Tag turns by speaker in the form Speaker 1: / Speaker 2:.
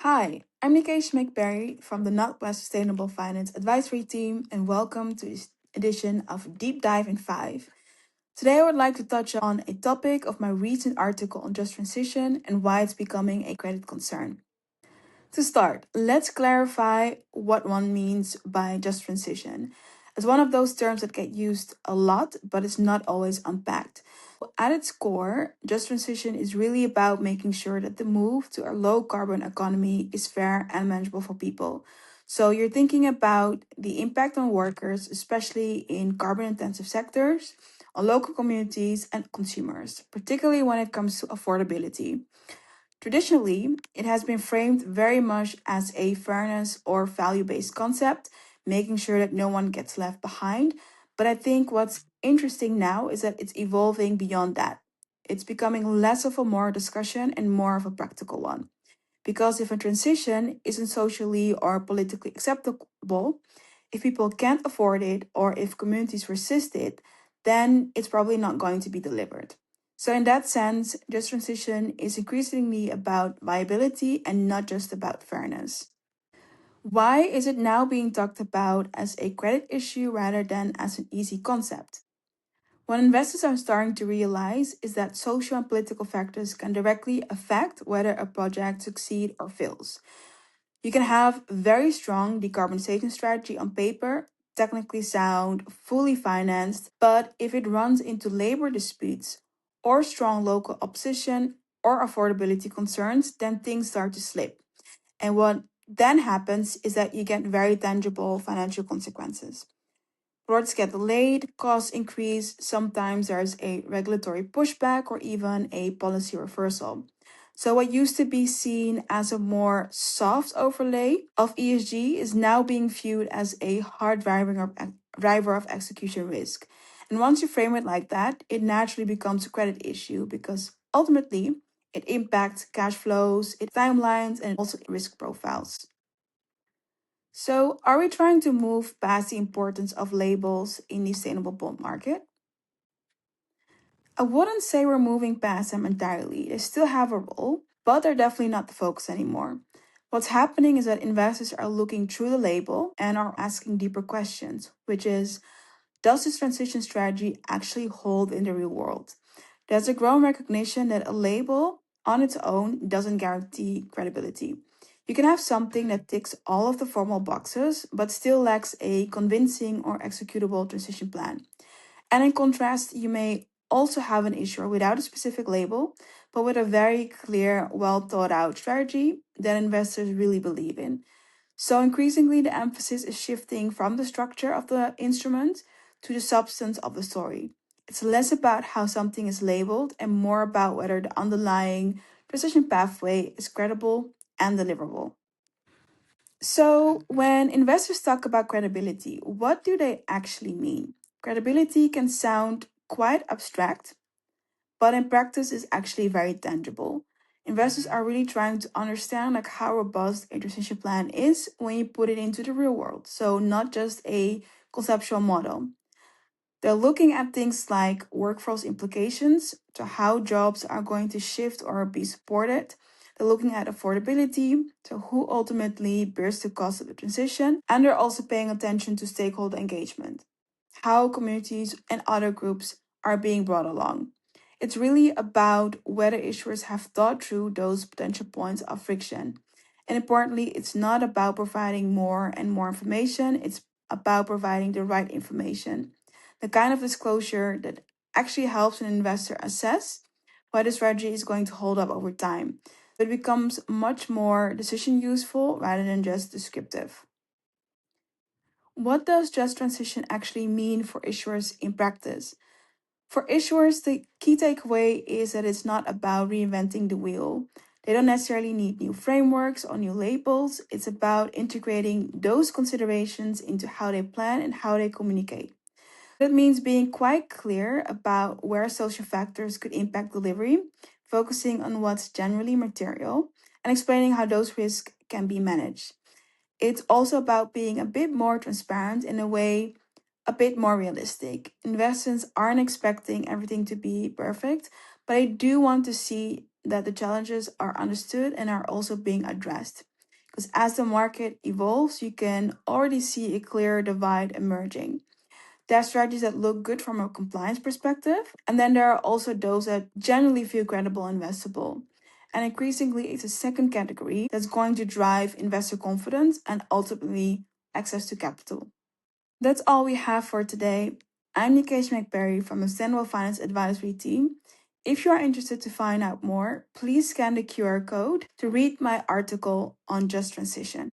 Speaker 1: Hi, I'm Nikesh McBerry from the Northwest Sustainable Finance Advisory Team, and welcome to this edition of Deep Dive in 5. Today, I would like to touch on a topic of my recent article on just transition and why it's becoming a credit concern. To start, let's clarify what one means by just transition. It's one of those terms that get used a lot, but it's not always unpacked. At its core, just transition is really about making sure that the move to a low carbon economy is fair and manageable for people. So you're thinking about the impact on workers, especially in carbon intensive sectors, on local communities and consumers, particularly when it comes to affordability. Traditionally, it has been framed very much as a fairness or value based concept, making sure that no one gets left behind. But I think what's interesting now is that it's evolving beyond that. It's becoming less of a moral discussion and more of a practical one. Because if a transition isn't socially or politically acceptable, if people can't afford it, or if communities resist it, then it's probably not going to be delivered. So, in that sense, just transition is increasingly about viability and not just about fairness. Why is it now being talked about as a credit issue rather than as an easy concept? What investors are starting to realize is that social and political factors can directly affect whether a project succeeds or fails. You can have very strong decarbonization strategy on paper, technically sound, fully financed, but if it runs into labor disputes or strong local opposition or affordability concerns, then things start to slip. And what then happens is that you get very tangible financial consequences. Projects get delayed, costs increase, sometimes there's a regulatory pushback or even a policy reversal. So, what used to be seen as a more soft overlay of ESG is now being viewed as a hard driver of execution risk. And once you frame it like that, it naturally becomes a credit issue because ultimately it impacts cash flows, it timelines, and also risk profiles. So, are we trying to move past the importance of labels in the sustainable bond market? I wouldn't say we're moving past them entirely. They still have a role, but they're definitely not the focus anymore. What's happening is that investors are looking through the label and are asking deeper questions, which is, does this transition strategy actually hold in the real world? There's a growing recognition that a label on its own doesn't guarantee credibility. You can have something that ticks all of the formal boxes, but still lacks a convincing or executable transition plan. And in contrast, you may also have an issuer without a specific label, but with a very clear, well thought out strategy that investors really believe in. So increasingly, the emphasis is shifting from the structure of the instrument to the substance of the story. It's less about how something is labeled and more about whether the underlying precision pathway is credible and deliverable. So, when investors talk about credibility, what do they actually mean? Credibility can sound quite abstract, but in practice is actually very tangible. Investors are really trying to understand like how robust a transition plan is when you put it into the real world. So not just a conceptual model. They're looking at things like workforce implications, to how jobs are going to shift or be supported. They're looking at affordability, to who ultimately bears the cost of the transition. And they're also paying attention to stakeholder engagement, how communities and other groups are being brought along. It's really about whether issuers have thought through those potential points of friction. And importantly, it's not about providing more and more information, it's about providing the right information, the kind of disclosure that actually helps an investor assess whether strategy is going to hold up over time. So it becomes much more decision useful rather than just descriptive. What does just transition actually mean for issuers in practice? For issuers, the key takeaway is that it's not about reinventing the wheel. They don't necessarily need new frameworks or new labels. It's about integrating those considerations into how they plan and how they communicate. That means being quite clear about where social factors could impact delivery, focusing on what's generally material, and explaining how those risks can be managed. It's also about being a bit more transparent in a way, a bit more realistic. Investors aren't expecting everything to be perfect, but I do want to see that the challenges are understood and are also being addressed. Because as the market evolves, you can already see a clear divide emerging. There are strategies that look good from a compliance perspective, and then there are also those that generally feel credible and investable. And increasingly, it's a second category that's going to drive investor confidence and ultimately access to capital. That's all we have for today. I'm Nikesh McBerry from the Sustainable Finance Advisory Team. If you are interested to find out more, please scan the QR code to read my article on Just Transition.